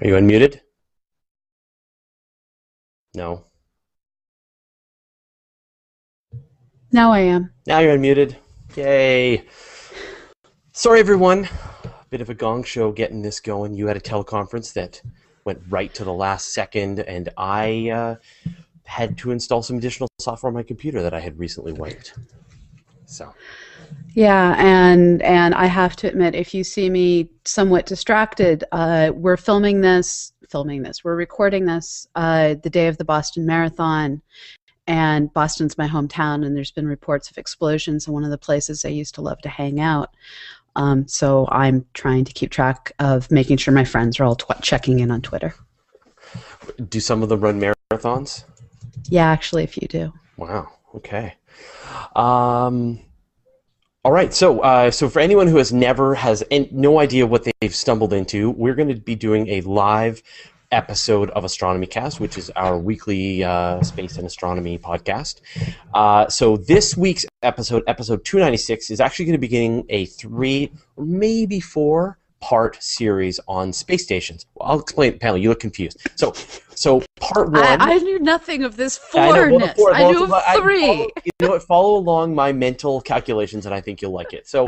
Are you unmuted? No. Now I am. Now you're unmuted. Yay. Sorry, everyone. Bit of a gong show getting this going. You had a teleconference that went right to the last second, and I had to install some additional software on my computer that I had recently wiped. So. Yeah, and I have to admit, if you see me somewhat distracted, we're we're recording this the day of the Boston Marathon, and Boston's my hometown, and there's been reports of explosions in one of the places I used to love to hang out. So I'm trying to keep track of making sure my friends are all checking in on Twitter. Do some of them run marathons? Yeah, actually, a few do. Wow. Okay. All right, so for anyone who has no idea what they've stumbled into, we're going to be doing a live episode of Astronomy Cast, which is our weekly space and astronomy podcast. So this week's episode 296, is actually going to be getting a 3 or maybe 4-part series on space stations. Well, I'll explain, Pamela. You look confused. So part one. I knew nothing of this fourness. I knew of three. Follow along my mental calculations, and I think you'll like it. So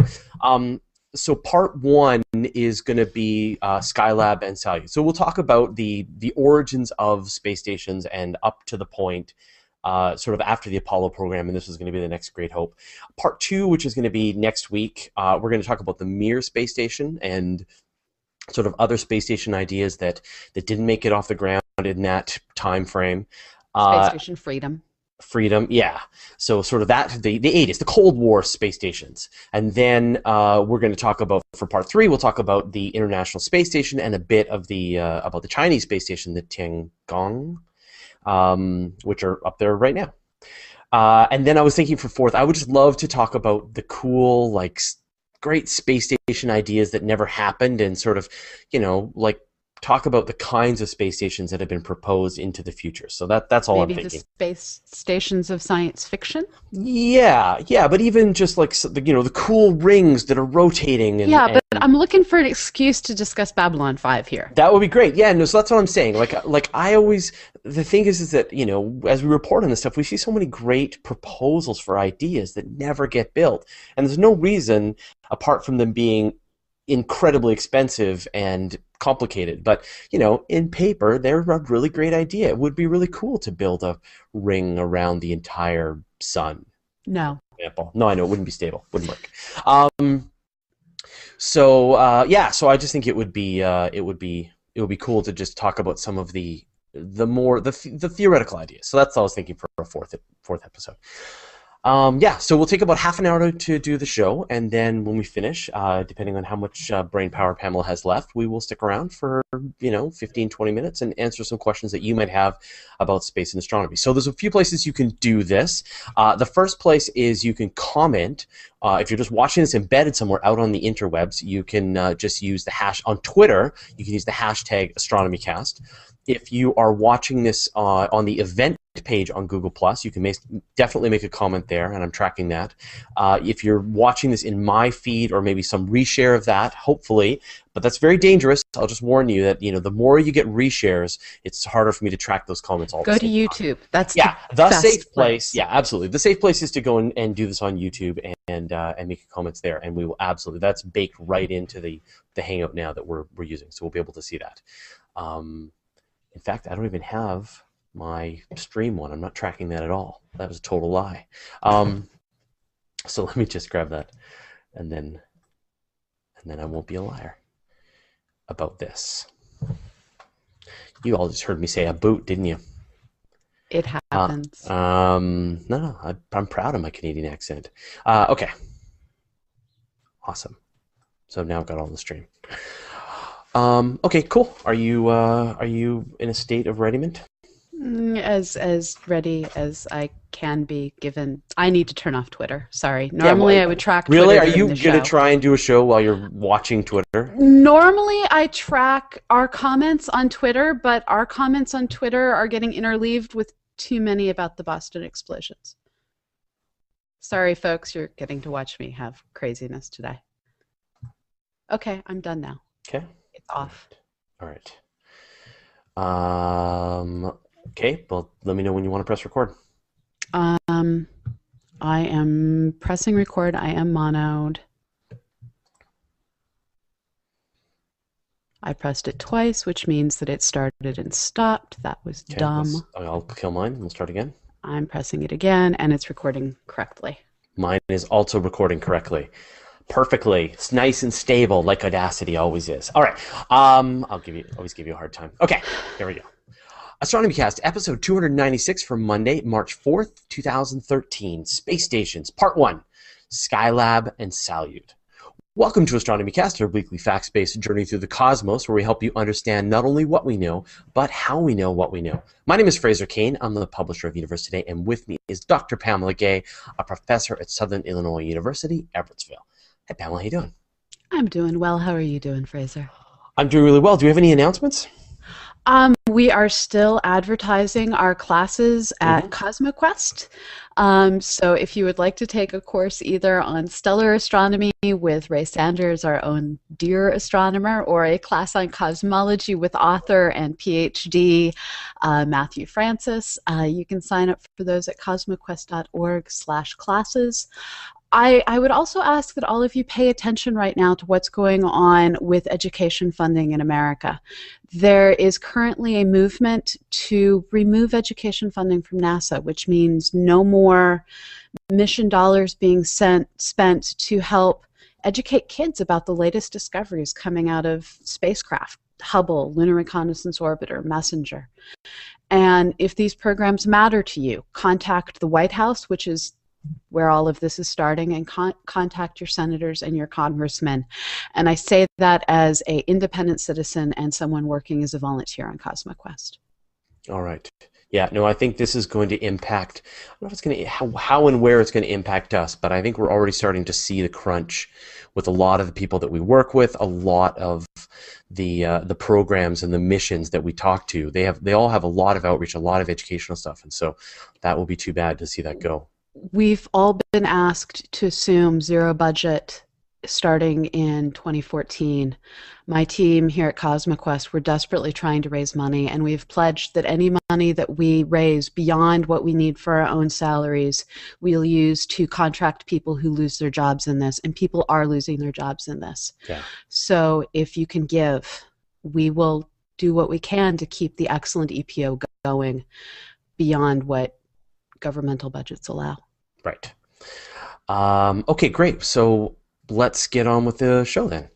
part one is going to be Skylab and Salyut. So we'll talk about the origins of space stations and up to the point, sort of after the Apollo program, and this is going to be the next Great Hope. Part two, which is going to be next week, we're going to talk about the Mir space station and sort of other space station ideas that didn't make it off the ground in that time frame. Space Station Freedom, yeah. So sort of that, the 80s, the Cold War space stations. And then we're going to talk about, for part three, we'll talk about the International Space Station and a bit of about the Chinese space station, the Tiangong, which are up there right now. And then I was thinking for fourth, I would just love to talk about the cool, great space station ideas that never happened, and sort of, talk about the kinds of space stations that have been proposed into the future. So that's all I'm thinking. Maybe the space stations of science fiction? Yeah, but even just the cool rings that are rotating. But I'm looking for an excuse to discuss Babylon 5 here. That would be great. Yeah, no, so that's what I'm saying. I always, the thing is that, as we report on this stuff, we see so many great proposals for ideas that never get built. And there's no reason, apart from them being incredibly expensive and complicated, but in paper they're a really great idea. It would be really cool to build a ring around the entire sun. No, I know it wouldn't be stable, wouldn't work. So I just think it would be cool to just talk about some of the theoretical ideas. So that's all I was thinking for a fourth episode. So we'll take about half an hour to do the show, and then when we finish, depending on how much brain power Pamela has left, we will stick around for 15, 20 minutes and answer some questions that you might have about space and astronomy. So there's a few places you can do this. The first place is you can comment. If you're just watching this embedded somewhere out on the interwebs, you can just use the hash on Twitter. You can use the hashtag AstronomyCast. If you are watching this on the event page on Google+, you can definitely make a comment there, and I'm tracking that. If you're watching this in my feed, or maybe some reshare of that, hopefully, but that's very dangerous. I'll just warn you that the more you get reshares, it's harder for me to track those comments all the time. Go to YouTube. That's the safe place. Yeah, absolutely. The safe place is to go and do this on YouTube and make comments there, and we will absolutely. That's baked right into the Hangout now that we're using, so we'll be able to see that. In fact, I don't even have my stream one. I'm not tracking that at all. That was a total lie. So let me just grab that, and then I won't be a liar about this. You all just heard me say a boot, didn't you? It happens. No, I'm proud of my Canadian accent. Okay. Awesome. So now I've got all the stream. Okay, cool. Are you in a state of readiness? As ready as I can be, given I need to turn off Twitter. Sorry. Normally I would track Twitter. Really? Are you going to try and do a show while you're watching Twitter? Normally I track our comments on Twitter, but our comments on Twitter are getting interleaved with too many about the Boston explosions. Sorry, folks, you're getting to watch me have craziness today. Okay, I'm done now. Okay. It's off. All right. Okay, well, let me know when you want to press record. Um, I am pressing record. I am monoed. I pressed it twice, which means that it started and stopped. That was Okay, dumb. I'll kill mine. We'll start again. I'm pressing it again, and it's recording correctly. Mine is also recording correctly. Perfectly. It's nice and stable, like Audacity always is. All right. I'll always give you a hard time. Okay, here we go. Astronomy Cast, episode 296 from Monday, March 4th, 2013. Space Stations, Part 1, Skylab and Salyut. Welcome to Astronomy Cast, our weekly facts-based journey through the cosmos, where we help you understand not only what we know, but how we know what we know. My name is Fraser Kane. I'm the publisher of Universe Today, and with me is Dr. Pamela Gay, a professor at Southern Illinois University, Everettsville. Hey, Pamela, how you doing? I'm doing well. How are you doing, Fraser? I'm doing really well. Do we have any announcements? We are still advertising our classes at CosmoQuest. So if you would like to take a course either on stellar astronomy with Ray Sanders, our own dear astronomer, or a class on cosmology with author and PhD Matthew Francis, you can sign up for those at cosmoquest.org/classes. I would also ask that all of you pay attention right now to what's going on with education funding in America. There is currently a movement to remove education funding from NASA, which means no more mission dollars being spent to help educate kids about the latest discoveries coming out of spacecraft, Hubble, Lunar Reconnaissance Orbiter, Messenger. And if these programs matter to you, contact the White House, which is where all of this is starting, and contact your senators and your congressmen. And I say that as an independent citizen and someone working as a volunteer on CosmoQuest. All right. Yeah, no, I think this is going to impact, I don't know if it's going to, how and where it's going to impact us, but I think we're already starting to see the crunch with a lot of the people that we work with, a lot of the programs and the missions that we talk to. They all have a lot of outreach, a lot of educational stuff, and so that will be too bad to see that go. We've all been asked to assume zero budget starting in 2014. My team here at CosmoQuest, we're desperately trying to raise money, and we've pledged that any money that we raise beyond what we need for our own salaries, we'll use to contract people who lose their jobs in this, and people are losing their jobs in this. Yeah. So if you can give, we will do what we can to keep the excellent EPO going beyond what governmental budgets allow. Right. Okay, great. So let's get on with the show then.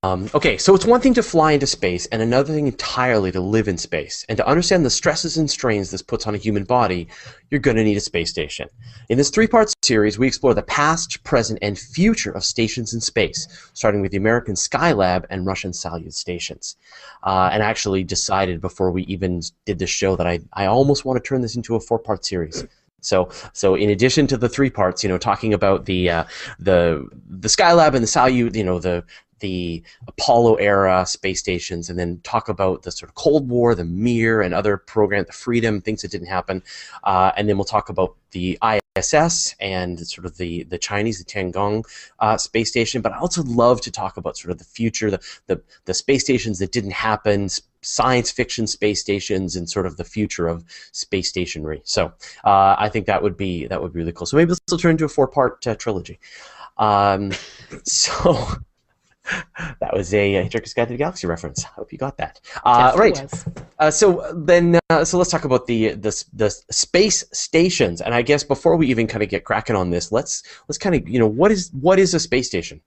Okay, so it's one thing to fly into space and another thing entirely to live in space. And to understand the stresses and strains this puts on a human body, you're going to need a space station. In this three-part series, we explore the past, present, and future of stations in space, starting with the American Skylab and Russian Salyut stations. And I actually decided before we even did this show that I almost want to turn this into a four-part series. So in addition to the three parts, talking about the Skylab and the Salyut, the Apollo era space stations, and then talk about the sort of Cold War, the Mir, and other programs, the Freedom, things that didn't happen, and then we'll talk about the ISS and sort of the Chinese, the Tiangong space station. But I also love to talk about sort of the future, the space stations that didn't happen, science fiction space stations, and sort of the future of space stationery. So I think that would be really cool. So maybe this will turn into a four-part trilogy. So that was a Hitchhiker's Guide to the Galaxy reference. I hope you got that. Yes, right. So let's talk about the space stations. And I guess before we even kind of get cracking on this, let's kind of what is a space station?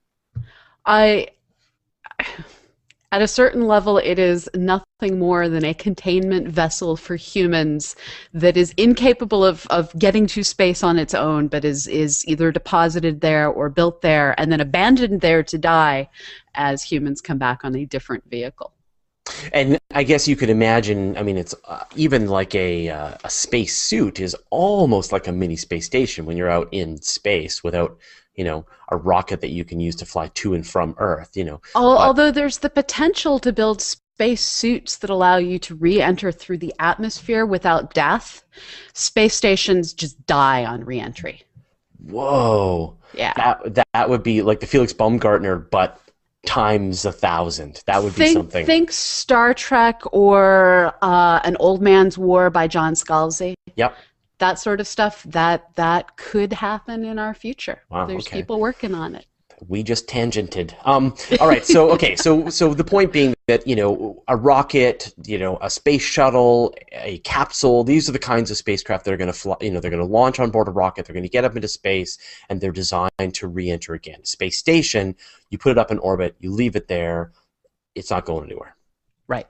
At a certain level, it is nothing more than a containment vessel for humans that is incapable of getting to space on its own, but is either deposited there or built there and then abandoned there to die as humans come back on a different vehicle. And I guess you could imagine, I mean, it's even like a space suit is almost like a mini space station when you're out in space without a rocket that you can use to fly to and from Earth, Although there's the potential to build space suits that allow you to re-enter through the atmosphere without death. Space stations just die on re-entry. Whoa. Yeah. That would be like the Felix Baumgartner, but times 1,000. That would be Think something. think Star Trek or An Old Man's War by John Scalzi. Yep. That sort of stuff. That could happen in our future. Wow. There's Okay. people working on it. We just tangented. All right. So okay. So the point being that a rocket, a space shuttle, a capsule. These are the kinds of spacecraft that are going to fly. They're going to launch on board a rocket. They're going to get up into space, and they're designed to re-enter again. Space station. You put it up in orbit. You leave it there. It's not going anywhere. Right.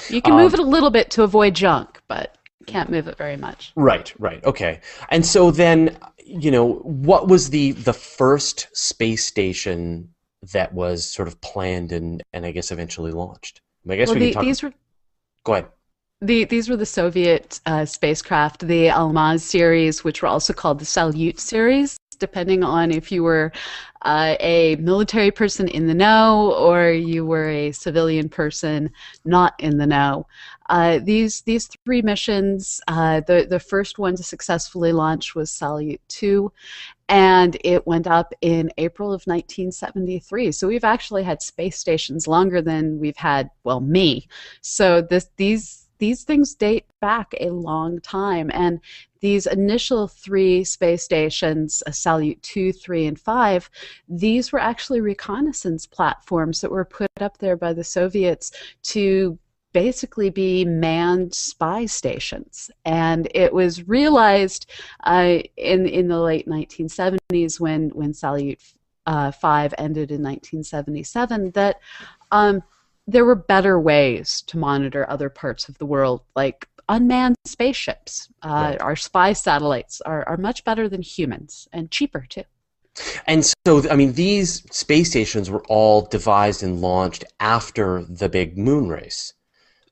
You can move it a little bit to avoid junk, but can't move it very much. Right. Okay. And so then, what was the first space station that was sort of planned and I guess eventually launched? I guess Well, we can talk. these were Go ahead. these were the Soviet spacecraft, the Almaz series, which were also called the Salyut series, depending on if you were a military person in the know or you were a civilian person not in the know. These three missions, the first one to successfully launch was Salyut 2, and it went up in April of 1973. So we've actually had space stations longer than we've had, well, me. So these things date back a long time, and these initial three space stations, Salyut 2, 3, and 5, these were actually reconnaissance platforms that were put up there by the Soviets to basically be manned spy stations. And it was realized in the late 1970s when Salyut 5 ended in 1977 that there were better ways to monitor other parts of the world, like unmanned spaceships. Right. Our spy satellites are much better than humans and cheaper too. And so, I mean, these space stations were all devised and launched after the big moon race.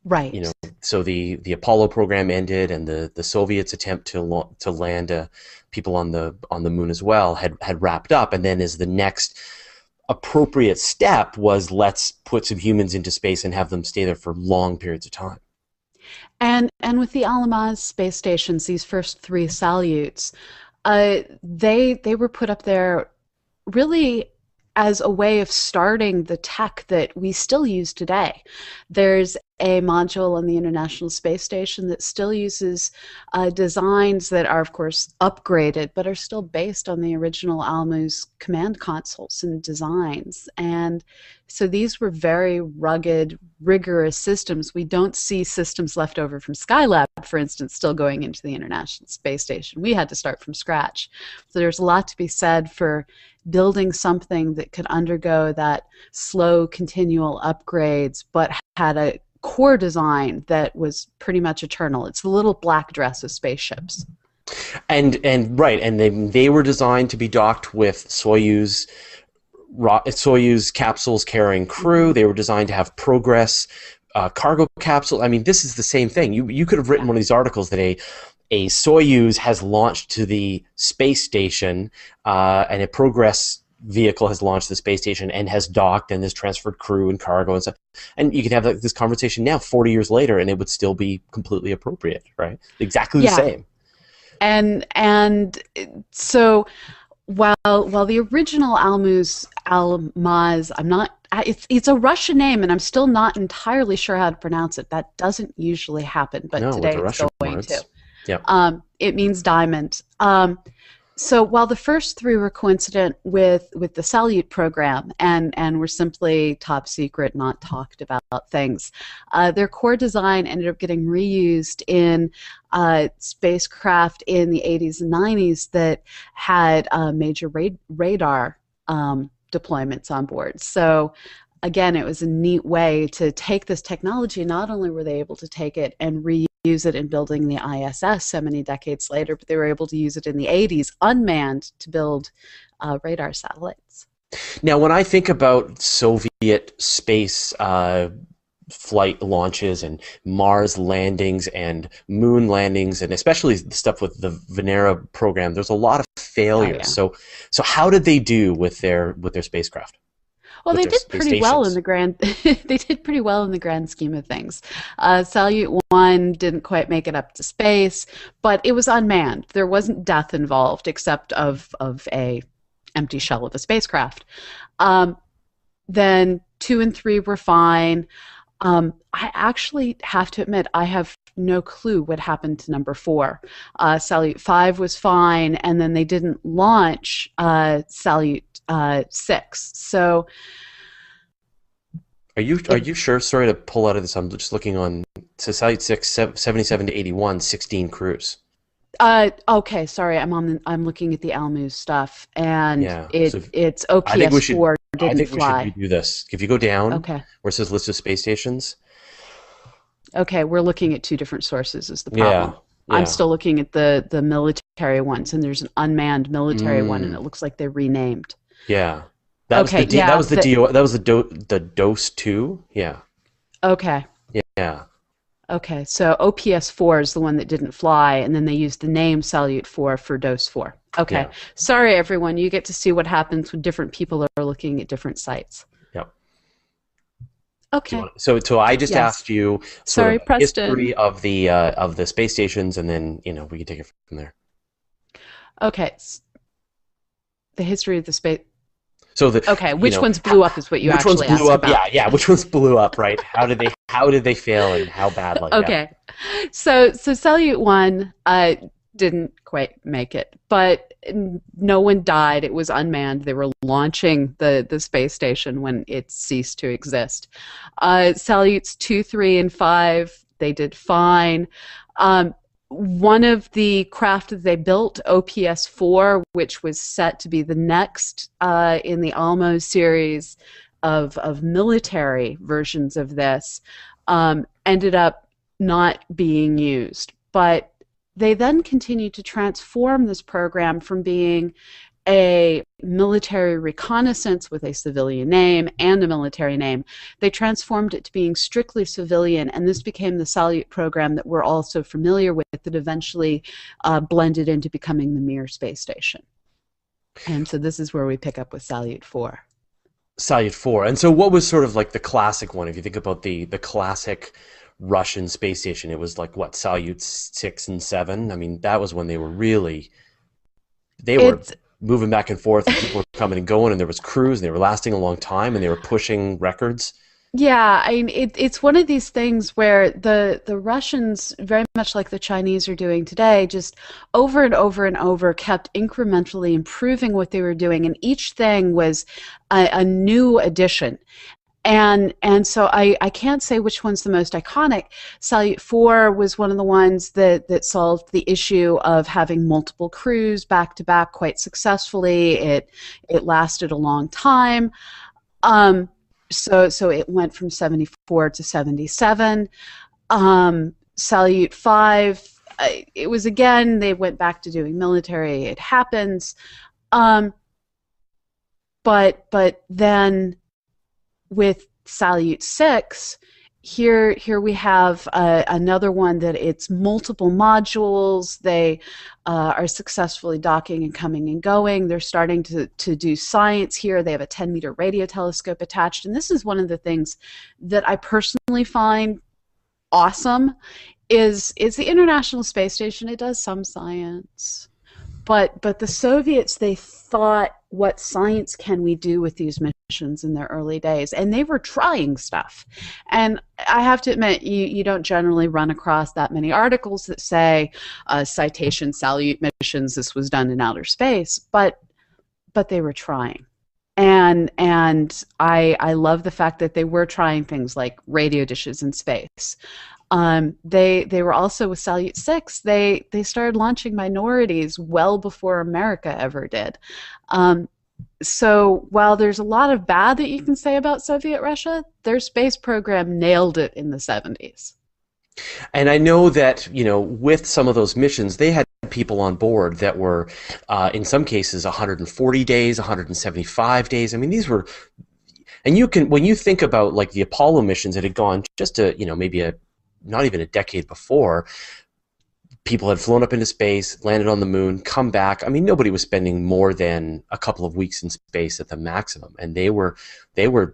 Right. So the Apollo program ended, and the Soviets' attempt to land people on the moon as well had wrapped up, and then as the next appropriate step was, let's put some humans into space and have them stay there for long periods of time. And with the Almaz space stations, these first three Salyuts, they were put up there really as a way of starting the tech that we still use today. There's a module on the International Space Station that still uses designs that are, of course, upgraded, but are still based on the original Almaz command consoles and designs. And so these were very rugged, rigorous systems. We don't see systems left over from Skylab, for instance, still going into the International Space Station. We had to start from scratch. So there's a lot to be said for building something that could undergo that slow, continual upgrades, but had a core design that was pretty much eternal. It's the little black dress of spaceships. And right, and they were designed to be docked with Soyuz capsules carrying crew. They were designed to have Progress cargo capsule. I mean, this is the same thing. You could have written one of these articles that a Soyuz has launched to the space station, and a Progress vehicle has launched to the space station and has docked and has transferred crew and cargo and stuff. And you could have this conversation now, 40 years later, and it would still be completely appropriate, right? Exactly the same. And so while the original Almaz, it's a Russian name, and I'm still not entirely sure how to pronounce it. That doesn't usually happen, but No, today with the it's Russian going words. to. Yeah. It means diamond. So while the first three were coincident with the Salyut program and were simply top secret, not talked about things, their core design ended up getting reused in spacecraft in the 80s and 90s that had major radar deployments on board. So again, it was a neat way to take this technology. Not only were they able to take it and reuse it in building the ISS so many decades later, but they were able to use it in the 80s unmanned to build radar satellites. Now, when I think about Soviet space flight launches and Mars landings and moon landings, and especially the stuff with the Venera program, there's a lot of failures. Oh, yeah. So how did they do with their spacecraft? Well, they did pretty well in the grand. They did pretty well in the grand scheme of things. Salyut 1 didn't quite make it up to space, but it was unmanned. There wasn't death involved, except of a empty shell of a spacecraft. then 2 and 3 were fine. I actually have to admit, I have no clue what happened to number 4. Salyut 5 was fine, and then they didn't launch Salyut 6. So, Are you sure? Sorry to pull out of this. I'm just looking on to Salyut 6, 77 to 81, 16 crews. okay, sorry, I'm looking at the Almu stuff, and Yeah. it's I think we OPS should 4 I didn't think we should fly. redo this. If you go down Okay. where it says list of space stations. Okay, we're looking at two different sources is the Yeah. problem. I'm Yeah. still looking at the military ones, and there's an unmanned military one, and Mm, it looks like they renamed. yeah. Okay, That yeah, was the DO that was the dose 2. Yeah. okay. Yeah. Okay, so OPS 4 is the one that didn't fly, and then they used the name Salyut 4 for Dose 4. Okay, Yeah. sorry everyone, you get to see what happens when different people are looking at different sites. Yep. Do you Okay, want so I just yes. asked you sort of Sorry, Preston. history of the space stations, and then we can take it from there. Okay, the history of the space. So the Okay, you which know ones blew up is what you which ones actually blew asked up? about. Yeah, yeah. Which ones blew up? Right? How did they fail and how badly? Yeah. Okay, so Salyut 1 didn't quite make it, but no one died. It was unmanned. They were launching the space station when it ceased to exist. Salyuts 2, 3, and 5, they did fine. One of the craft that they built, OPS 4, which was set to be the next in the Almo series of military versions of this, ended up not being used. But they then continued to transform this program from being a military reconnaissance with a civilian name and a military name. They transformed it to being strictly civilian, and this became the Salyut program that we're all so familiar with, that eventually blended into becoming the Mir space station. And so this is where we pick up with Salyut 4. Salyut 4. And so what was sort of like the classic one? If you think about the classic Russian space station, it was like what, Salyut 6 and 7? I mean, that was when they were It's moving back and forth, and people were coming and going, and there was crews, and they were lasting a long time, and they were pushing records. Yeah, I mean, it's one of these things where the Russians, very much like the Chinese are doing today, just over and over and over kept incrementally improving what they were doing, and each thing was a new addition. And so I can't say which one's the most iconic. Salyut 4 was one of the ones that solved the issue of having multiple crews back to back quite successfully. It lasted a long time. So it went from 74 to 77. Salyut 5, it was again, they went back to doing military. It happens. But then with Salyut 6, here we have another one that it's multiple modules. They are successfully docking and coming and going. They're starting to do science here. They have a 10-meter radio telescope attached. And this is one of the things that I personally find awesome is the International Space Station. It does some science. But the Soviets, they thought, what science can we do with these missions in their early days? And they were trying stuff. And I have to admit, you don't generally run across that many articles that say, citation Salyut missions, this was done in outer space. But they were trying. And I love the fact that they were trying things like radio dishes in space. They were also with Salyut 6. They started launching minorities well before America ever did. So while there's a lot of bad that you can say about Soviet Russia, their space program nailed it in the 70s. And I know that, with some of those missions, they had people on board that were, in some cases, 140 days, 175 days. I mean, these were, and when you think about like the Apollo missions that had gone just to, maybe not even a decade before, people had flown up into space, landed on the moon, come back. I mean, nobody was spending more than a couple of weeks in space at the maximum, and they were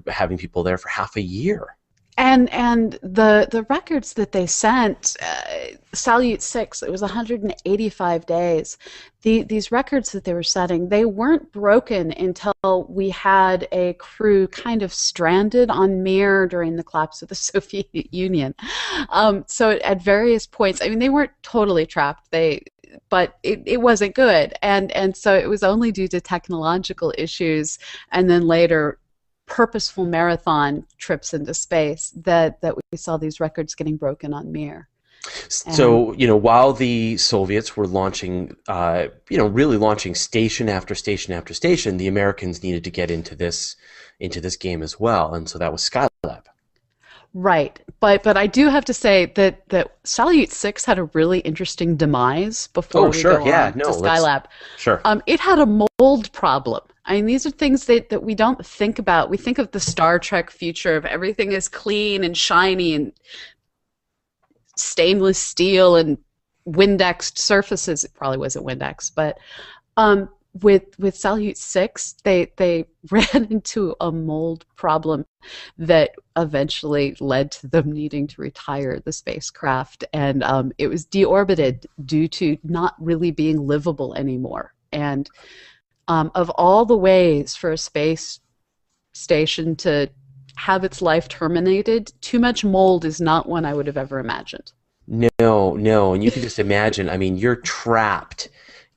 having people there for half a year. And the records that they sent, Salyut 6, it was 185 days. These records that they were setting, they weren't broken until we had a crew kind of stranded on Mir during the collapse of the Soviet Union. So at various points, I mean, they weren't totally trapped. But it wasn't good, and so it was only due to technological issues, and then later purposeful marathon trips into space that we saw these records getting broken on Mir. And So, while the Soviets were launching, really launching station after station after station, the Americans needed to get into this game as well, and so that was Skylab. right, but I do have to say that Salyut 6 had a really interesting demise before Oh, we sure, go yeah, on to no, let's Skylab. sure. It had a mold problem. I mean, these are things that we don't think about. We think of the Star Trek future of everything is clean and shiny and stainless steel and Windexed surfaces. It probably wasn't Windex, but um, with Salyut 6, they ran into a mold problem that eventually led to them needing to retire the spacecraft, and it was deorbited due to not really being livable anymore. And of all the ways for a space station to have its life terminated, too much mold is not one I would have ever imagined. No, no, and you can just imagine. I mean, you're trapped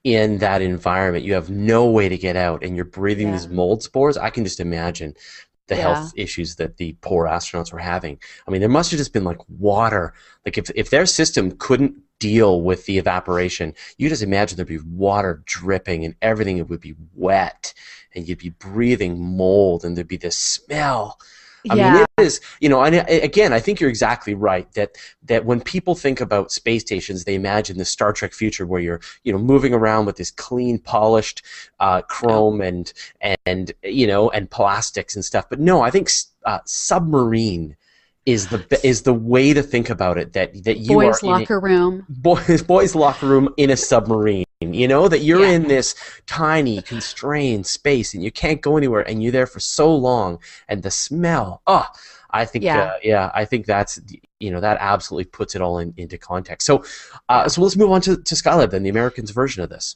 in that environment. You have no way to get out, and you're breathing these Yeah, mold spores. I can just imagine the yeah, health issues that the poor astronauts were having. I mean, there must have just been like water. Like if their system couldn't deal with the evaporation, you just imagine there'd be water dripping and everything would be wet, and you'd be breathing mold, and there'd be this smell. I mean, yeah. it is, and again, I think you're exactly right that when people think about space stations, they imagine the Star Trek future where you're, moving around with this clean, polished No. chrome and plastics and stuff. But no, I think submarine is the way to think about it. That you are Boys' in locker room. boys locker room in a submarine, that you're Yeah, in this tiny constrained space and you can't go anywhere and you're there for so long, and the smell, I think yeah, I think that's, that absolutely puts it all into context. So yeah. so let's move on to Skylab, then, the Americans version of this.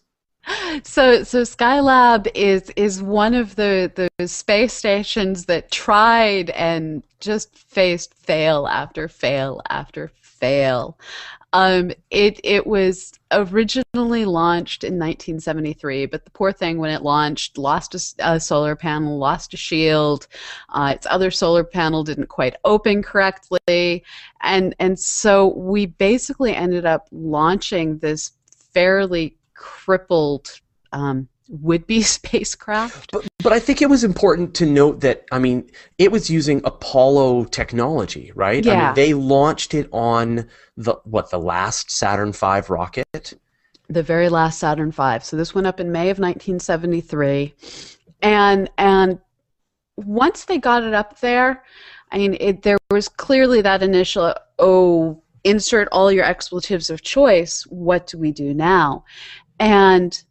So Skylab is one of the space stations that tried and just faced fail after fail after fail. It was originally launched in 1973, but the poor thing, when it launched, lost a solar panel, lost a shield. Its other solar panel didn't quite open correctly, and so we basically ended up launching this fairly crippled would-be spacecraft. But I think it was important to note that, I mean, it was using Apollo technology, right? I mean, Yeah, they launched it on the last Saturn V rocket. the very last Saturn V. So this went up in May of 1973, and once they got it up there, I mean, there was clearly that initial, oh, insert all your expletives of choice. What do we do now? And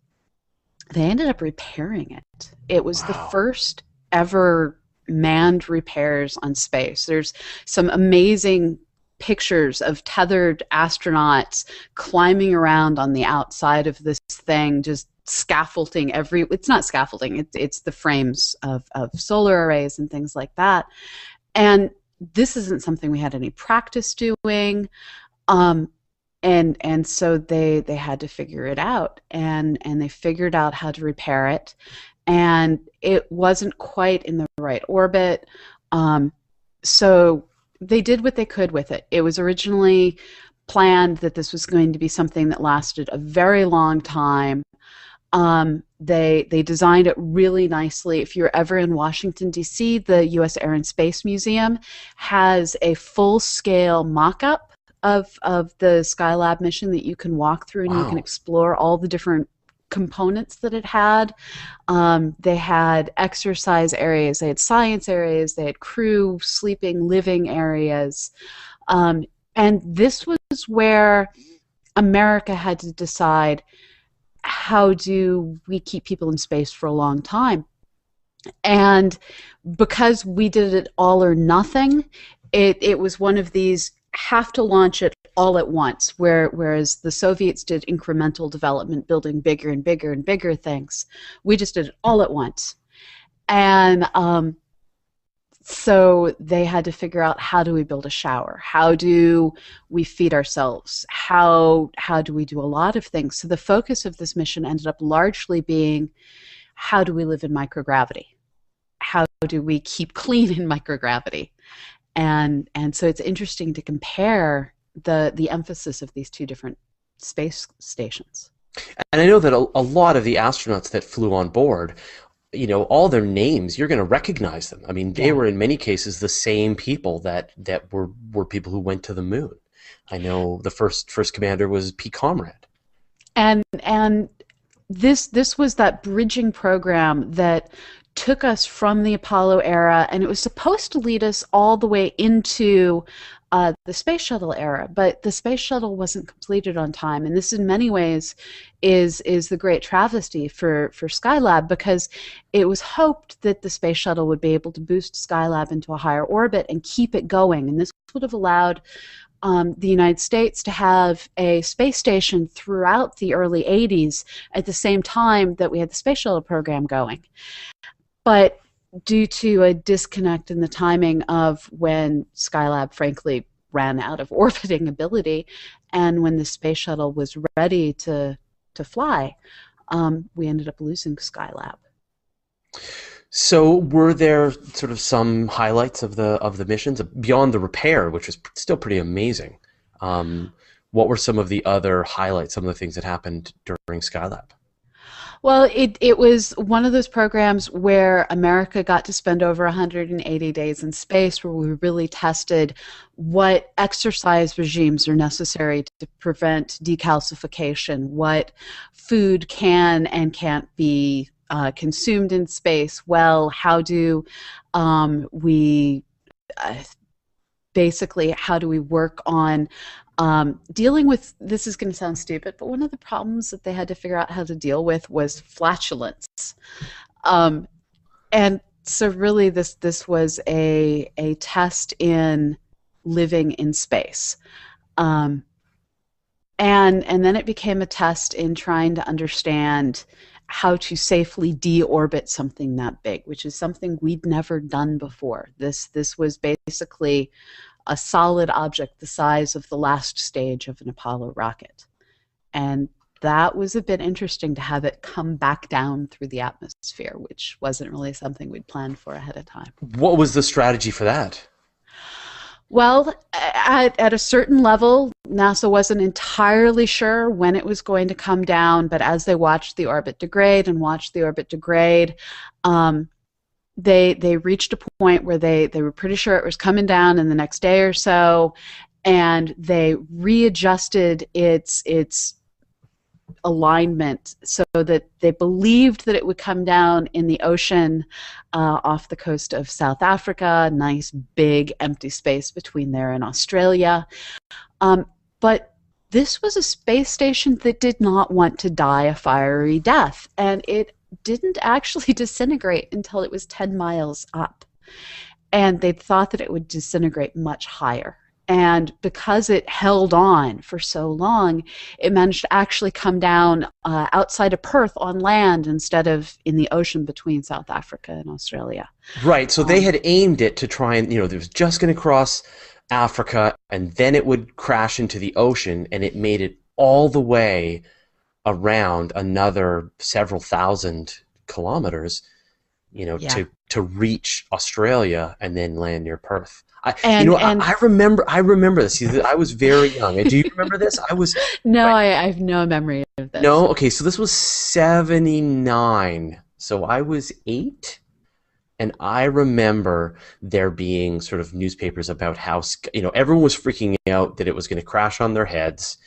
they ended up repairing it. It was the Wow. first ever manned repairs on space. There's some amazing pictures of tethered astronauts climbing around on the outside of this thing, just scaffolding it's not scaffolding, it's the frames of solar arrays and things like that. And this isn't something we had any practice doing. Um, and so they had to figure it out, and they figured out how to repair it, and it wasn't quite in the right orbit. So they did what they could with it. It was originally planned that this was going to be something that lasted a very long time. They designed it really nicely. If you're ever in Washington, D.C., the U.S. Air and Space Museum has a full-scale mock-up of the Skylab mission that you can walk through, and you can Wow. explore all the different components that it had. They had exercise areas, they had science areas, they had crew sleeping, living areas. Um, and this was where America had to decide, how do we keep people in space for a long time? And because we did it all or nothing, It was one of these have to launch it all at once, whereas the Soviets did incremental development, building bigger and bigger and bigger things. We just did it all at once. And so they had to figure out, how do we build a shower? How do we feed ourselves? How do we do a lot of things? So the focus of this mission ended up largely being, how do we live in microgravity? How do we keep clean in microgravity? And so it's interesting to compare the emphasis of these two different space stations. And I know that a lot of the astronauts that flew on board, all their names, you're going to recognize them. I mean, they were in many cases the same people that were people who went to the moon. I know the first commander was P. Comrade. And this was that bridging program that took us from the Apollo era, and it was supposed to lead us all the way into the space shuttle era, but the space shuttle wasn't completed on time, and this in many ways is the great travesty for Skylab, because it was hoped that the space shuttle would be able to boost Skylab into a higher orbit and keep it going, and this would have allowed the United States to have a space station throughout the early 80s at the same time that we had the space shuttle program going. But due to a disconnect in the timing of when Skylab, frankly, ran out of orbiting ability, and when the space shuttle was ready to fly, we ended up losing Skylab. So were there sort of some highlights of the missions beyond the repair, which was still pretty amazing? What were some of the other highlights, some of the things that happened during Skylab? Well, it was one of those programs where America got to spend over 180 days in space, where we really tested what exercise regimes are necessary to prevent decalcification, what food can and can't be consumed in space well, how do we basically, how do we work on dealing with, this is going to sound stupid, but one of the problems that they had to figure out how to deal with was flatulence. And so really this was a test in living in space. And then it became a test in trying to understand how to safely deorbit something that big, which is something we'd never done before. This was basically a solid object the size of the last stage of an Apollo rocket. And that was a bit interesting to have it come back down through the atmosphere, which wasn't really something we'd planned for ahead of time. What was the strategy for that? Well, at a certain level, NASA wasn't entirely sure when it was going to come down, but as they watched the orbit degrade and watched the orbit degrade, they reached a point where they were pretty sure it was coming down in the next day or so, and they readjusted its alignment so that they believed that it would come down in the ocean off the coast of South Africa, nice big empty space between there and Australia. But this was a space station that did not want to die a fiery death, and it didn't actually disintegrate until it was 10 miles up. And they thought that it would disintegrate much higher. And because it held on for so long, it managed to actually come down outside of Perth on land instead of in the ocean between South Africa and Australia. Right, so they had aimed it to try and, it was just going to cross Africa, and then it would crash into the ocean, and it made it all the way around another several thousand kilometers, to reach Australia and then land near Perth. I remember this. I was very young. Do you remember this? No, I have no memory of this. No? Okay, so this was 1979. So I was 8, and I remember there being sort of newspapers about how, everyone was freaking out that it was going to crash on their heads.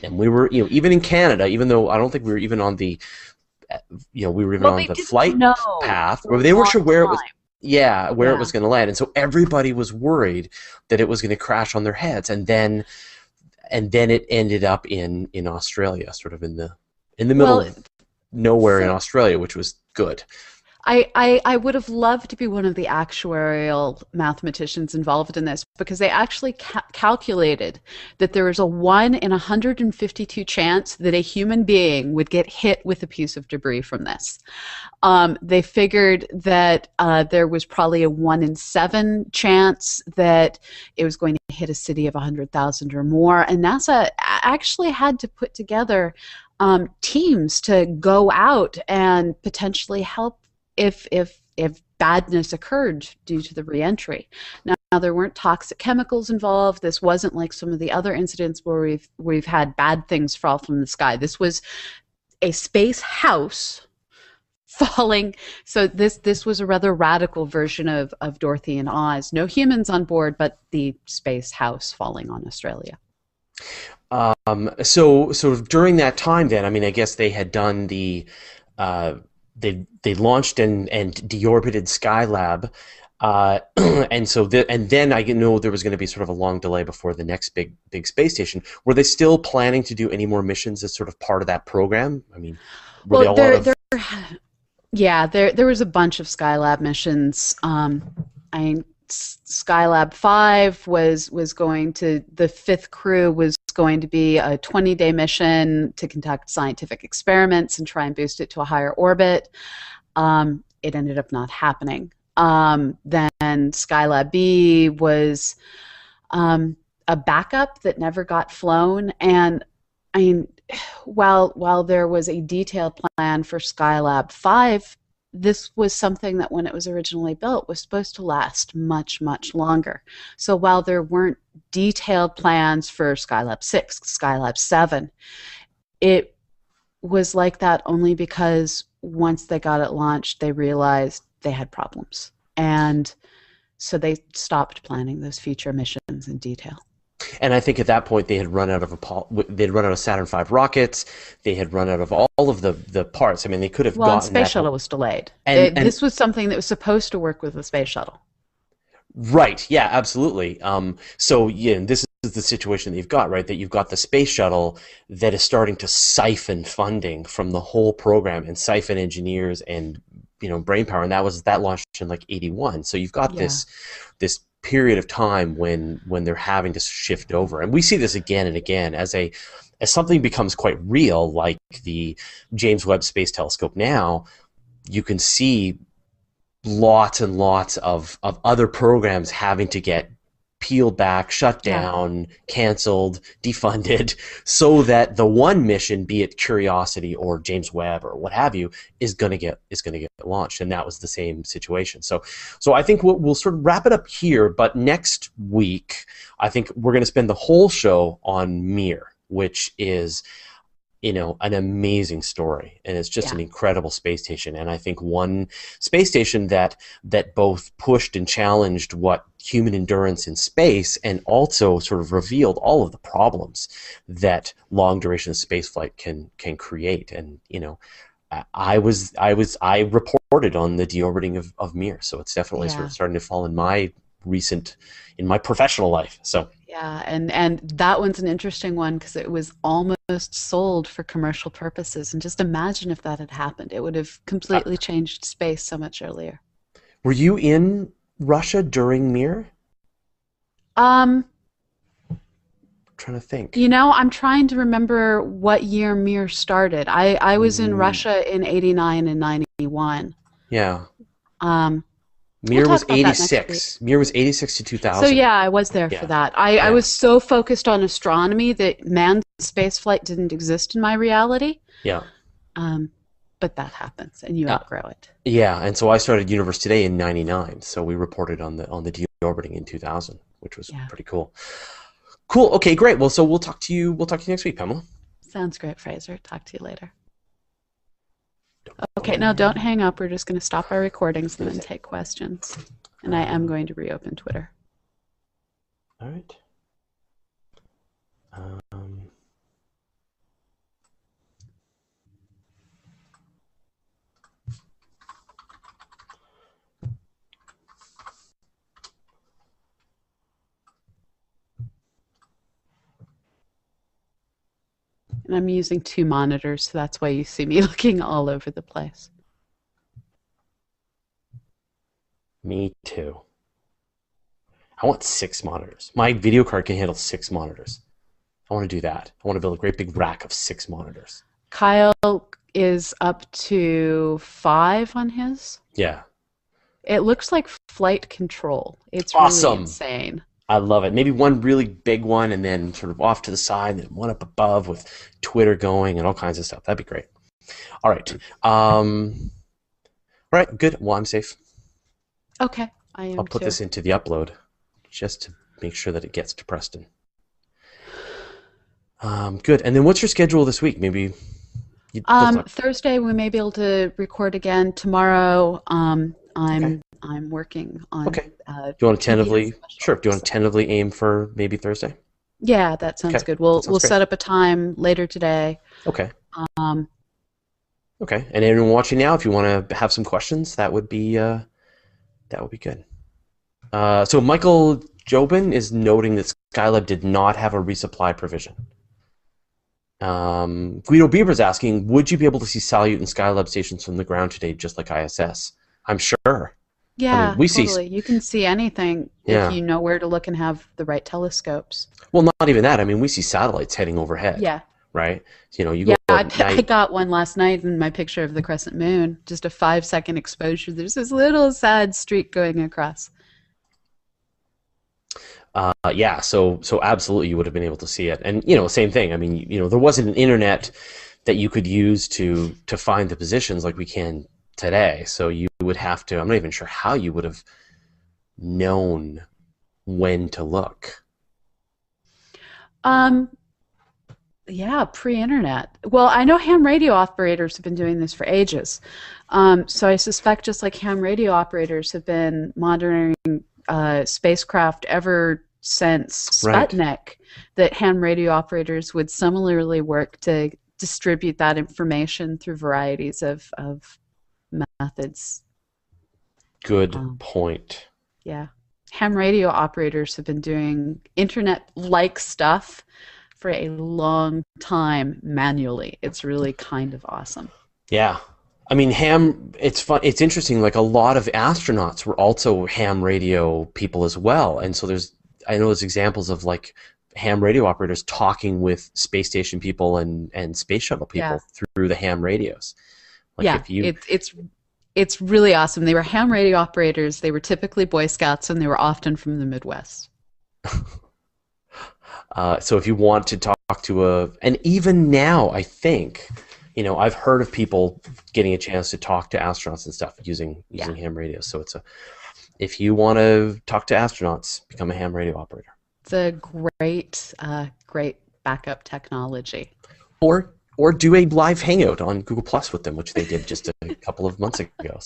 And we were, even in Canada, even though I don't think we were even on the, we were even on the flight path, or they weren't sure where it was. Yeah, where it was going to land, and so everybody was worried that it was going to crash on their heads, and then it ended up in Australia, sort of in the middle of nowhere in Australia, which was good. I would have loved to be one of the actuarial mathematicians involved in this because they actually calculated that there is a 1 in 152 chance that a human being would get hit with a piece of debris from this. They figured that there was probably a 1 in 7 chance that it was going to hit a city of 100,000 or more. And NASA actually had to put together teams to go out and potentially help if badness occurred due to the reentry. Now there weren't toxic chemicals involved. This wasn't like some of the other incidents where we've had bad things fall from the sky. This was a space house falling. So this was a rather radical version of Dorothy and Oz. No humans on board, but the space house falling on Australia. So during that time, then, I mean, I guess they had done they launched and deorbited Skylab, and then I know there was going to be sort of a long delay before the next big space station. Were they still planning to do any more missions as sort of part of that program? I mean, were they Well, all out of... yeah, there was a bunch of Skylab missions. I mean, Skylab 5 was going to, the fifth crew was going to be a 20-day mission to conduct scientific experiments and try and boost it to a higher orbit. It ended up not happening. Then Skylab B was a backup that never got flown. And I mean, while there was a detailed plan for Skylab 5, this was something that when it was originally built was supposed to last much, much longer. So while there weren't detailed plans for Skylab 6, Skylab 7, it was like that only because once they got it launched, they realized they had problems. And so they stopped planning those future missions in detail. And I think at that point they had run out of Saturn V rockets. They had run out of all of the parts. I mean, they could have Well, and gotten Space Shuttle was delayed. And This was something that was supposed to work with the Space Shuttle. Right. Yeah, absolutely. So yeah, this is the situation that you've got, right? That you've got the space shuttle that is starting to siphon funding from the whole program and siphon engineers and brain power, and that launched in like 81. So you've got this period of time when they're having to shift over, and we see this again and again as something becomes quite real, like the James Webb Space Telescope. Now you can see lots and lots of other programs having to get peeled back, shut down, canceled, defunded, so that the one mission, be it Curiosity or James Webb or what have you, is going to get launched. And that was the same situation. So I think we'll sort of wrap it up here. But next week, I think we're going to spend the whole show on Mir, which is an amazing story, and it's just an incredible space station. And I think one space station that both pushed and challenged what human endurance in space, and also sort of revealed all of the problems that long duration spaceflight can create. And I reported on the deorbiting of Mir, so it's definitely sort of starting to fall in my professional life. So yeah, and that one's an interesting one because it was almost sold for commercial purposes. And just imagine if that had happened. It would have completely changed space so much earlier. Were you in Russia during Mir? Trying to think. I'm trying to remember what year Mir started. I was in Russia in 89 and 91. Yeah. Mir was 86. Mir was 86 to 2000. So yeah, I was there for that. I was so focused on astronomy that manned spaceflight didn't exist in my reality. Yeah. But that happens, and you outgrow it. Yeah, and so I started Universe Today in '99. So we reported on the deorbiting in 2000, which was pretty cool. Cool. Okay, great. Well, so we'll talk to you next week, Pamela. Sounds great, Fraser. Talk to you later. Okay, now don't hang up. We're just going to stop our recordings and then take questions. And I am going to reopen Twitter. All right. And I'm using 2 monitors, so that's why you see me looking all over the place. Me too. I want 6 monitors. My video card can handle 6 monitors. I want to do that. I want to build a great big rack of 6 monitors. Kyle is up to 5 on his. Yeah. It looks like flight control. It's really Awesome. insane. I love it. Maybe one really big one and then sort of off to the side and then one up above with Twitter going and all kinds of stuff. That'd be great. All right. All right, good. Well, I'm safe. Okay, I am I'll put too. this into the upload just to make sure that it gets to Preston. Good. And then what's your schedule this week? Maybe Thursday we may be able to record again. Tomorrow, Okay. I'm working on Okay. Do you want to tentatively special. Do you want to tentatively aim for maybe Thursday? Yeah, that sounds Okay. good. We'll That sounds great. set up a time later today. Okay. Um, Okay. And anyone watching now, if you want to have some questions, that would be good. So Michael Jobin is noting that Skylab did not have a resupply provision. Guido Bieber's asking, would you be able to see Salyut and Skylab stations from the ground today, just like ISS? I'm sure. yeah, we totally. see. You can see anything Yeah. if you know where to look and have the right telescopes. Well, not even that. I mean, we see satellites heading overhead. Yeah. Right. So, you Yeah, go I, at I night. got one last night in my picture of the crescent moon. Just a 5-second exposure. There's this little sad streak going across. Yeah. So absolutely, you would have been able to see it. And same thing. I mean, there wasn't an internet that you could use to find the positions like we can today. So you would have to. I'm not even sure how you would have known when to look. Yeah, pre-internet. Well, I know ham radio operators have been doing this for ages. So I suspect just like ham radio operators have been monitoring spacecraft ever since Right. Sputnik, that ham radio operators would similarly work to distribute that information through varieties of methods. Good Um, point. yeah. Ham radio operators have been doing internet-like stuff for a long time manually. It's really kind of awesome. Yeah. I mean, it's fun. It's interesting. Like a lot of astronauts were also ham radio people as well. And so I know there's examples of like ham radio operators talking with space station people and space shuttle people through the ham radios. Like Yeah, it's really awesome. They were ham radio operators. They were typically Boy Scouts, and they were often from the Midwest. So if you want to talk to and even now, I think, I've heard of people getting a chance to talk to astronauts and stuff using ham radios. So if you want to talk to astronauts, become a ham radio operator. It's a great backup technology. Or do a live hangout on Google Plus with them, which they did just a couple of months ago.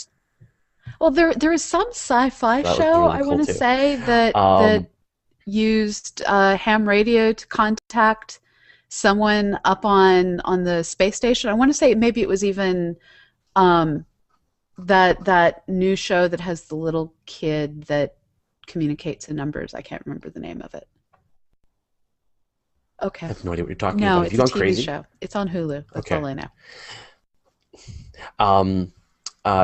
Well, there is some sci-fi That was show, really I cool want to too. say, that used ham radio to contact someone up on the space station. I want to say maybe it was even that new show that has the little kid that communicates in numbers. I can't remember the name of it. Okay. I have no idea what you're talking No, about. Have it's you a gone TV crazy? show. It's on Hulu. That's Okay. all I know.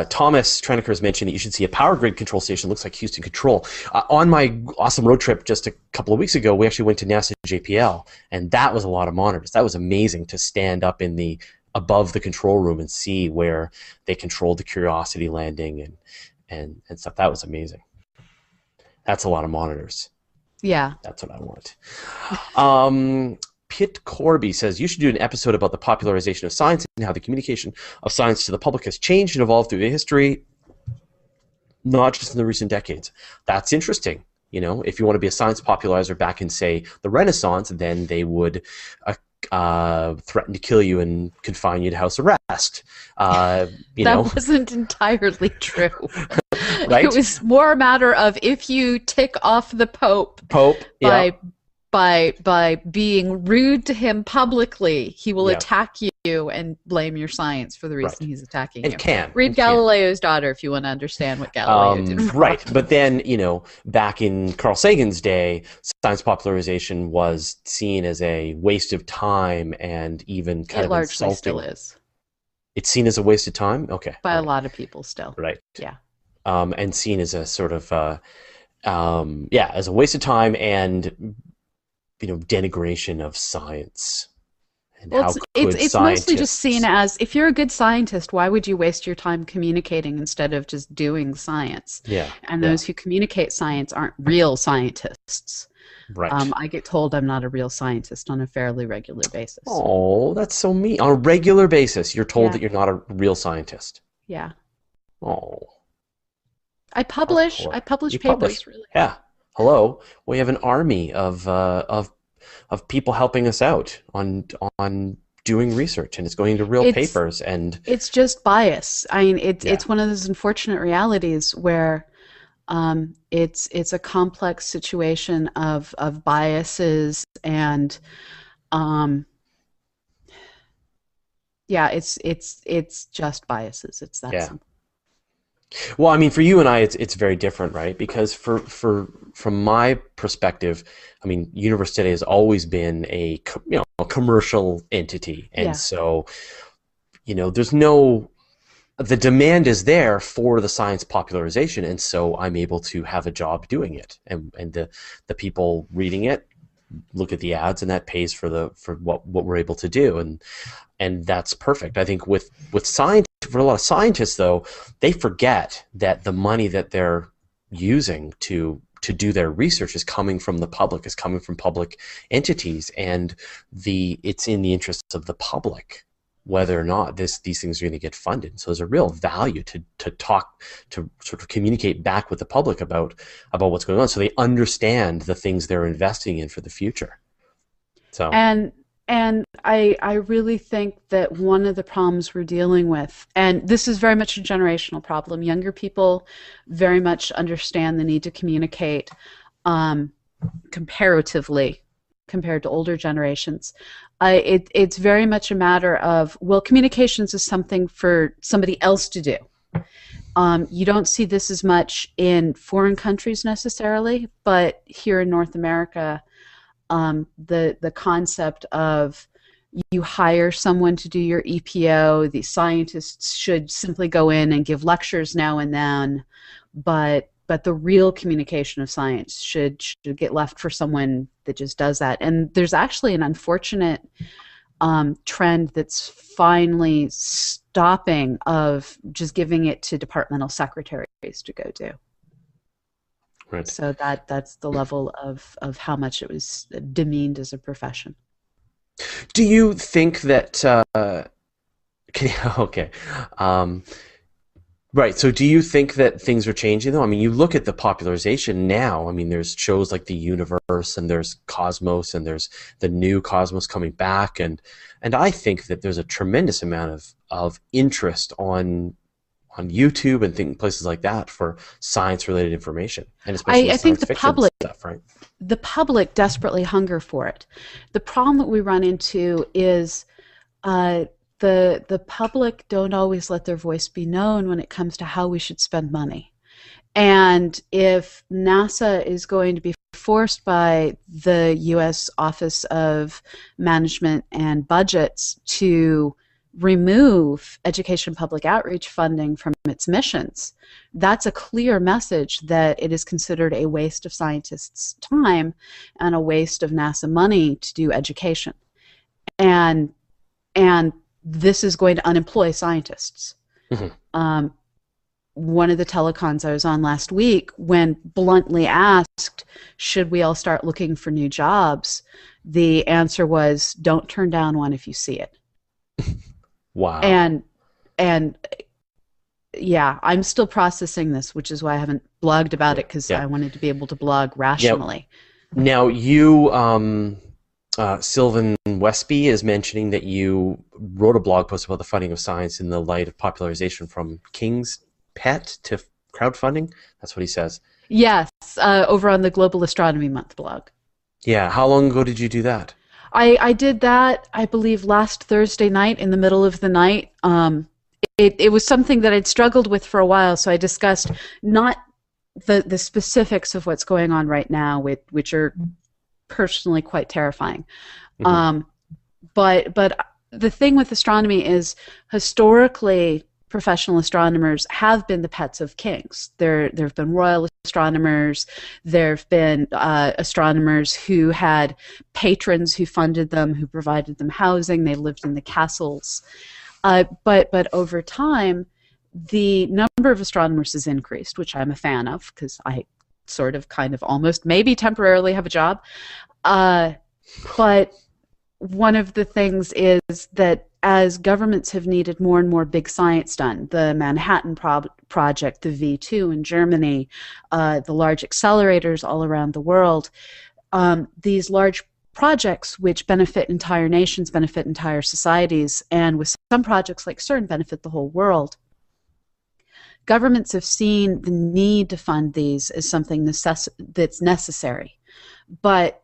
Thomas Treneker has mentioned that you should see a power grid control station. Looks like Houston Control. On my awesome road trip just a couple of weeks ago, we actually went to NASA JPL, and that was a lot of monitors. That was amazing to stand up above the control room and see where they controlled the Curiosity landing and stuff. That was amazing. That's a lot of monitors. Yeah. That's what I want. Pitt Corby says, you should do an episode about the popularization of science and how the communication of science to the public has changed and evolved through the history, not just in the recent decades. That's interesting. If you want to be a science popularizer back in, say, the Renaissance, then they would threaten to kill you and confine you to house arrest. That wasn't entirely true. Right? It was more a matter of if you tick off the Pope by being rude to him publicly, he will attack you and blame your science for the reason he's attacking you. Read Galileo's Daughter if you want to understand what Galileo did wrong. Right, but then, back in Carl Sagan's day, science popularization was seen as a waste of time and even kind of largely insulting. still is. It's seen as a waste of time? Okay. By a lot of people still. Right. Yeah. and seen as a sort of yeah, as a waste of time and denigration of science. And Well, how it's could it's mostly just seen scientists? as, if you're a good scientist, why would you waste your time communicating instead of just doing science? Yeah, And yeah, those who communicate science aren't real scientists. right. I get told I'm not a real scientist on a fairly regular basis. Oh, that's so mean. On a regular basis, you're told Yeah, that you're not a real scientist. yeah. Oh, I publish. I hardcore. publish You publish. papers, really. Yeah. Hello. We have an army of people helping us out on doing research, and it's going to real It's papers. And it's just bias. I mean, yeah, it's one of those unfortunate realities where it's a complex situation of biases and um, yeah, it's just biases. It's that yeah. simple. Well, I mean, for you and I, it's very different, right? Because for from my perspective, I mean, University has always been a commercial entity, and Yeah. so there's no the demand is there for the science popularization, and so I'm able to have a job doing it, and the people reading it look at the ads, and that pays for what we're able to do, and that's perfect. I think with science, for a lot of scientists though, they forget that the money that they're using to do their research is coming from the public, is coming from public entities, and it's in the interests of the public whether or not these things are going to get funded. So there's a real value to talk, to sort of communicate back with the public about what's going on, so they understand the things they're investing in for the future. So And I really think that one of the problems we're dealing with, and this is very much a generational problem, younger people very much understand the need to communicate um, comparatively compared to older generations. It's very much a matter of, well, communications is something for somebody else to do. You don't see this as much in foreign countries necessarily, but here in North America, the concept of you hire someone to do your EPO, the scientists should simply go in and give lectures now and then, but the real communication of science should get left for someone that just does that. And there's actually an unfortunate trend that's finally stopping of just giving it to departmental secretaries to go do. right. So that's the level of how much it was demeaned as a profession. Do you think that okay, um, right? So do you think that things are changing though? I mean, you look at the popularization now. I mean, there's shows like the Universe, and there's Cosmos, and there's the new Cosmos coming back, and I think that there's a tremendous amount of interest on YouTube and places like that for science related information, and especially with I think science fiction stuff, right? the public desperately hunger for it. The problem that we run into is uh, the public don't always let their voice be known when it comes to how we should spend money. And if NASA is going to be forced by the U.S. Office of Management and Budgets to remove education public outreach funding from its missions, that's a clear message that it is considered a waste of scientists' time and a waste of NASA money to do education. And and this is going to unemploy scientists. Mhm. One of the telecons I was on last week, when bluntly asked, should we all start looking for new jobs, the answer was, don't turn down one if you see it. Wow. And and yeah, I'm still processing this, which is why I haven't blogged about Yeah. it, because Yeah. I wanted to be able to blog Yeah. rationally. Now you, Sylvan Westby is mentioning that you wrote a blog post about the funding of science in the light of popularization from King's Pet to crowdfunding. That's what he says. Yes, over on the Global Astronomy Month blog. Yeah. How long ago did you do that? I did that, I believe, last Thursday night in the middle of the night. It was something that I'd struggled with for a while, so I discussed not the specifics of what's going on right now, which are personally quite terrifying. Hmm. But the thing with astronomy is, historically, professional astronomers have been the pets of kings. There have been royal astronomers. There have been astronomers who had patrons who funded them, who provided them housing. They lived in the castles. But over time, the number of astronomers has increased, which I'm a fan of because I sort of, kind of, almost, maybe temporarily have a job. But one of the things is that as governments have needed more and more big science done, the Manhattan Project, the V2 in Germany, the large accelerators all around the world, these large projects which benefit entire nations, benefit entire societies, and with some projects like CERN benefit the whole world. Governments have seen the need to fund these as something that's necessary. But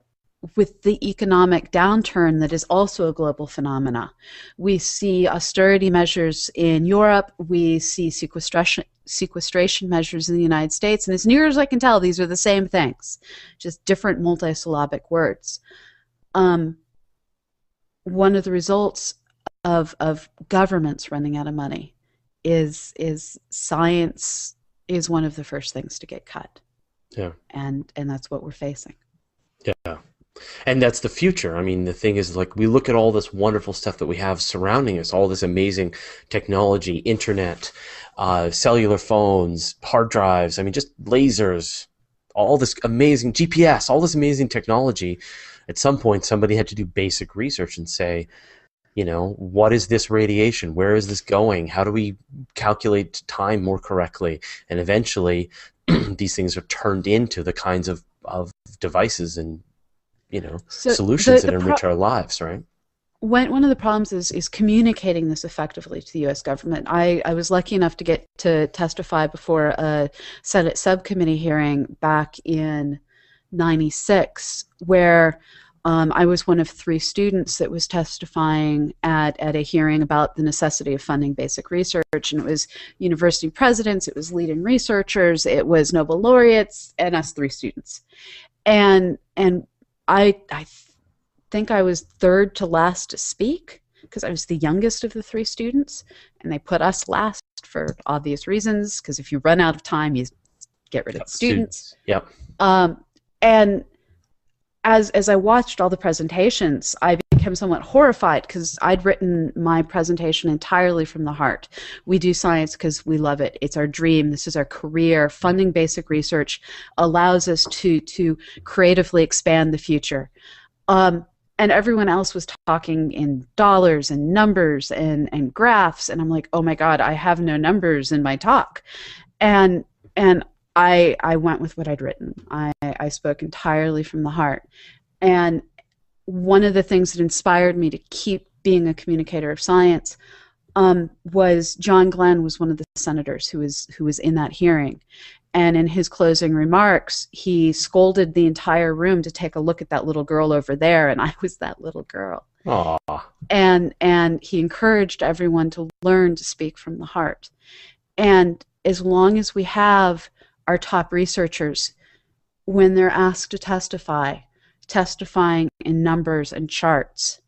with the economic downturn that is also a global phenomena, we see austerity measures in Europe, we see sequestration measures in the United States, and as near as I can tell, these are the same things, just different multisyllabic words. One of the results of governments running out of money is science is one of the first things to get cut. Yeah. And that's what we're facing. Yeah. And that's the future. I mean, the thing is, like, we look at all this wonderful stuff that we have surrounding us, all this amazing technology, internet, cellular phones, hard drives, I mean, just lasers, all this amazing GPS, all this amazing technology. At some point, somebody had to do basic research and say, you know, what is this radiation? Where is this going? How do we calculate time more correctly? And eventually, these things are turned into the kinds of devices and, you know, solutions that enrich our lives, right? One of the problems is communicating this effectively to the U.S. government. I was lucky enough to get to testify before a Senate subcommittee hearing back in '96, where I was one of 3 students that was testifying at a hearing about the necessity of funding basic research, and it was university presidents, it was leading researchers, it was Nobel laureates, and us 3 students. And I think I was third to last to speak because I was the youngest of the 3 students, and they put us last for obvious reasons, because if you run out of time, you get rid of the students. Yep. And as I watched all the presentations, I became somewhat horrified because I'd written my presentation entirely from the heart. We do science because we love it. It's our dream. This is our career. Funding basic research allows us to creatively expand the future. And everyone else was talking in dollars and numbers and graphs, and I'm like, oh my God, I have no numbers in my talk. And I went with what I'd written. I spoke entirely from the heart. And one of the things that inspired me to keep being a communicator of science was John Glenn was one of the senators who was in that hearing. And in his closing remarks, he scolded the entire room to take a look at that little girl over there, and I was that little girl. Aww. And he encouraged everyone to learn to speak from the heart. And as long as we have our top researchers, when they're asked to testifying in numbers and charts,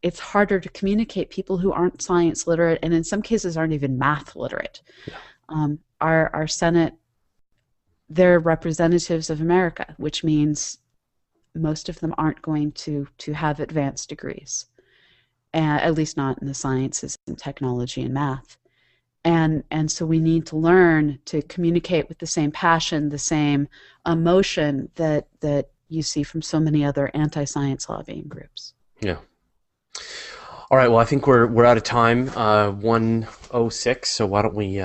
it's harder to communicate people who aren't science literate and in some cases aren't even math literate. Yeah. Our Senate, they're representatives of America, which means most of them aren't going to have advanced degrees, at least not in the sciences and technology and math. And so we need to learn to communicate with the same passion, the same emotion that you see from so many other anti-science lobbying groups. Yeah. All right. Well, I think we're out of time. 1:06. So why don't we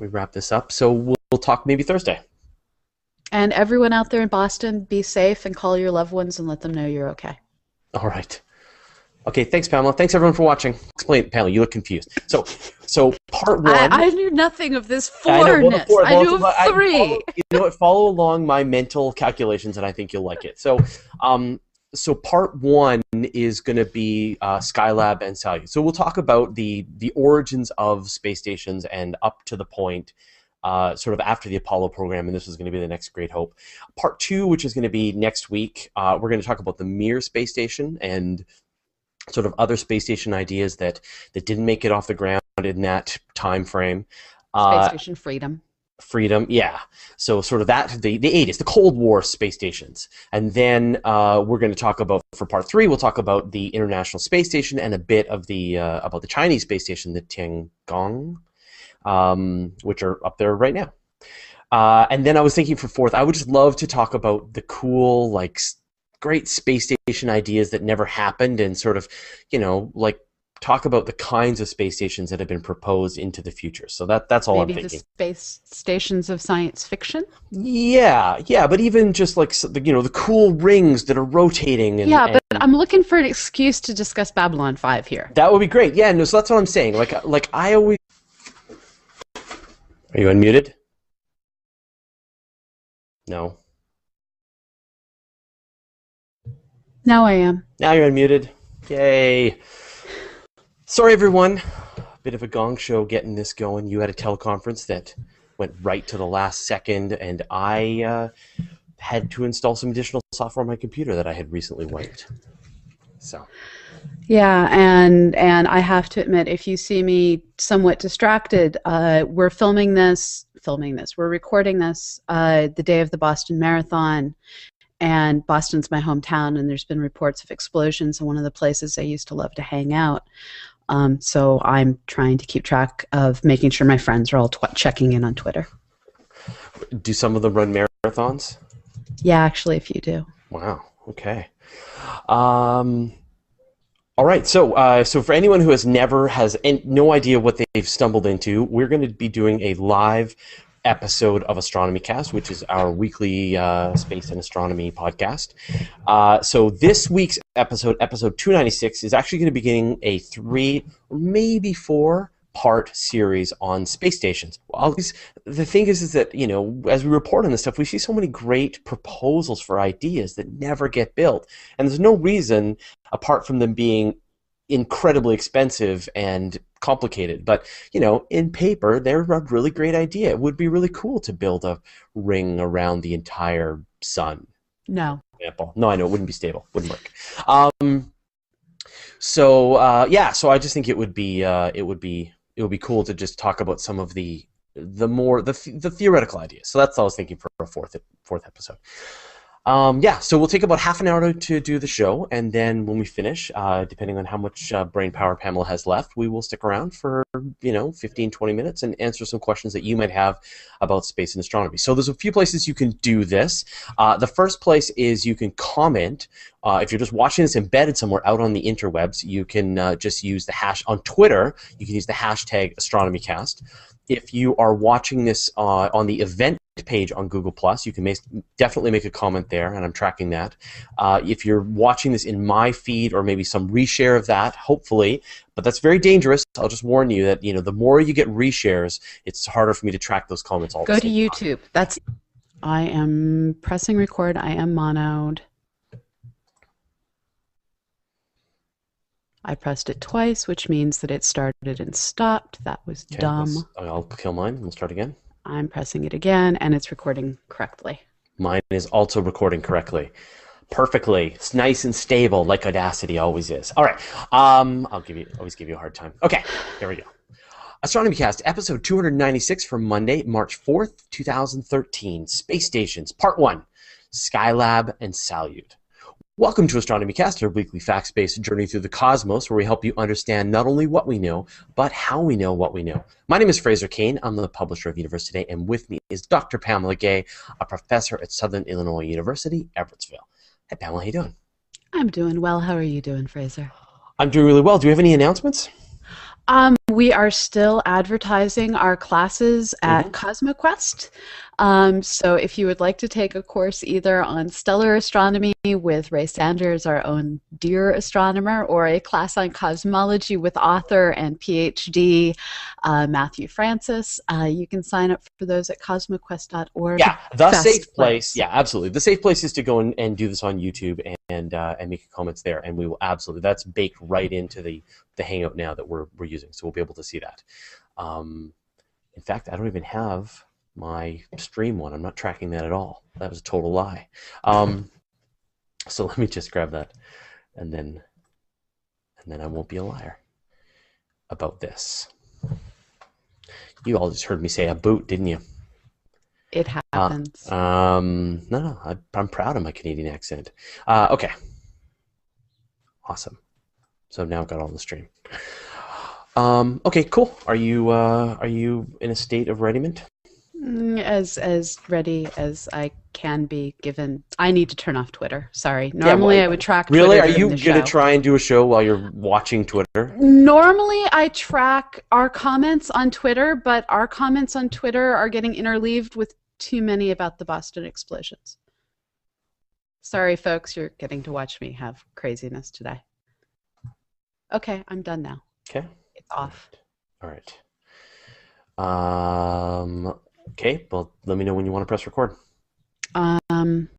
wrap this up? So we'll talk maybe Thursday. And everyone out there in Boston, be safe and call your loved ones and let them know you're okay. All right. Okay, thanks, Pamela. Thanks, everyone, for watching. Explain, Pamela, you look confused. So part 1... I knew nothing of this fourness. I knew of 3. You know what? Follow along my mental calculations, and I think you'll like it. So part 1 is going to be Skylab and Salyut. So we'll talk about the origins of space stations and up to the point sort of after the Apollo program, and this is going to be the next great hope. Part 2, which is going to be next week, we're going to talk about the Mir space station and sort of other space station ideas that didn't make it off the ground in that time frame. Space Station Freedom. Freedom, yeah. So sort of that, the 80s, the Cold War space stations. And then we're going to talk about, for part 3, we'll talk about the International Space Station and a bit of the about the Chinese space station, the Tiangong, which are up there right now. And then I was thinking for 4th, I would just love to talk about the cool, like, great space station ideas that never happened, and sort of, like, talk about the kinds of space stations that have been proposed into the future. So that's all I'm Maybe thinking. the space stations of science fiction? Yeah, but even just like the cool rings that are rotating, but I'm looking for an excuse to discuss Babylon 5 here. that would be great. Yeah, no, so that's what I'm saying. Like I always. Are you unmuted? No. Now I am. Now you're unmuted. Yay. Sorry, everyone. Bit of a gong show getting this going. You had a teleconference that went right to the last second, and I had to install some additional software on my computer that I had recently wiped. So. Yeah, and I have to admit, if you see me somewhat distracted, we're filming this. We're recording this the day of the Boston Marathon, and Boston's my hometown, and there's been reports of explosions in one of the places I used to love to hang out. So I'm trying to keep track of making sure my friends are all checking in on Twitter. Do some of them run marathons? Yeah, actually, a few do. Wow. Okay. All right. So for anyone who has no idea what they've stumbled into, we're going to be doing a live episode of Astronomy Cast, which is our weekly space and astronomy podcast. So this week's episode 296, is actually going to be getting a 3 or maybe 4-part series on space stations. Well, the thing is that, as we report on this stuff, we see so many great proposals for ideas that never get built. And there's no reason, apart from them being incredibly expensive and complicated, but in paper they're a really great idea. It would be really cool to build a ring around the entire sun. No, I know it wouldn't be stable, wouldn't work. So I just think it would be cool to just talk about some of the theoretical ideas. So that's all I was thinking for a fourth episode. So we'll take about half an hour to do the show, and then when we finish, depending on how much brain power Pamela has left, we will stick around for 15, 20 minutes and answer some questions that you might have about space and astronomy. So there's a few places you can do this. The first place is you can comment. If you're just watching this embedded somewhere out on the interwebs, you can just use the hash on Twitter. You can use the hashtag AstronomyCast. If you are watching this on the event page on Google+, you can definitely make a comment there, and I'm tracking that. If you're watching this in my feed, or maybe some reshare of that, hopefully, but that's very dangerous. I'll just warn you that the more you get reshares, it's harder for me to track those comments all the go same to time. YouTube. I am pressing record. I am monoed. I pressed it twice, which means that it started and stopped. That was dumb. I'll kill mine. We'll start again. I'm pressing it again, and it's recording correctly. Mine is also recording correctly. Perfectly. It's nice and stable, like Audacity always is. All right. I'll always give you a hard time. Okay, there we go. Astronomy Cast, episode 296 from Monday, March 4th, 2013. Space Stations, Part 1, Skylab and Salyut. Welcome to Astronomy Cast, our weekly facts-based journey through the cosmos, where we help you understand not only what we know, but how we know what we know. My name is Fraser Kane. I'm the publisher of Universe Today, and with me is Dr. Pamela Gay, a professor at Southern Illinois University, Everettsville. Hey, Pamela, how you doing? I'm doing well. How are you doing, Fraser? I'm doing really well. Do we have any announcements? We are still advertising our classes at CosmoQuest. So if you would like to take a course either on stellar astronomy with Ray Sanders, our own dear astronomer, or a class on cosmology with author and PhD Matthew Francis, you can sign up for those at cosmoquest.org. Yeah, the safe place. Yeah, absolutely. The safe place is to go and do this on YouTube and make comments there, and we will absolutely. That's baked right into the Hangout now that we're using, so we'll be able to see that. In fact, I don't even have my stream one. I'm not tracking that at all. That was a total lie. So let me just grab that, and then I won't be a liar about this. You all just heard me say a boot, didn't you? It happens. No, I'm proud of my Canadian accent. Okay, awesome. So now I've got all the stream. Okay, cool. Are you in a state of readiness? As ready as I can be, given I need to turn off Twitter. Sorry. Yeah. Normally I would track Really? Twitter Are during you the gonna show. try and do a show while you're watching Twitter? Normally I track our comments on Twitter, but our comments on Twitter are getting interleaved with too many about the Boston explosions. Sorry, folks, you're getting to watch me have craziness today. Okay, I'm done now. Okay. It's off. All right. Okay. Well, let me know when you want to press record.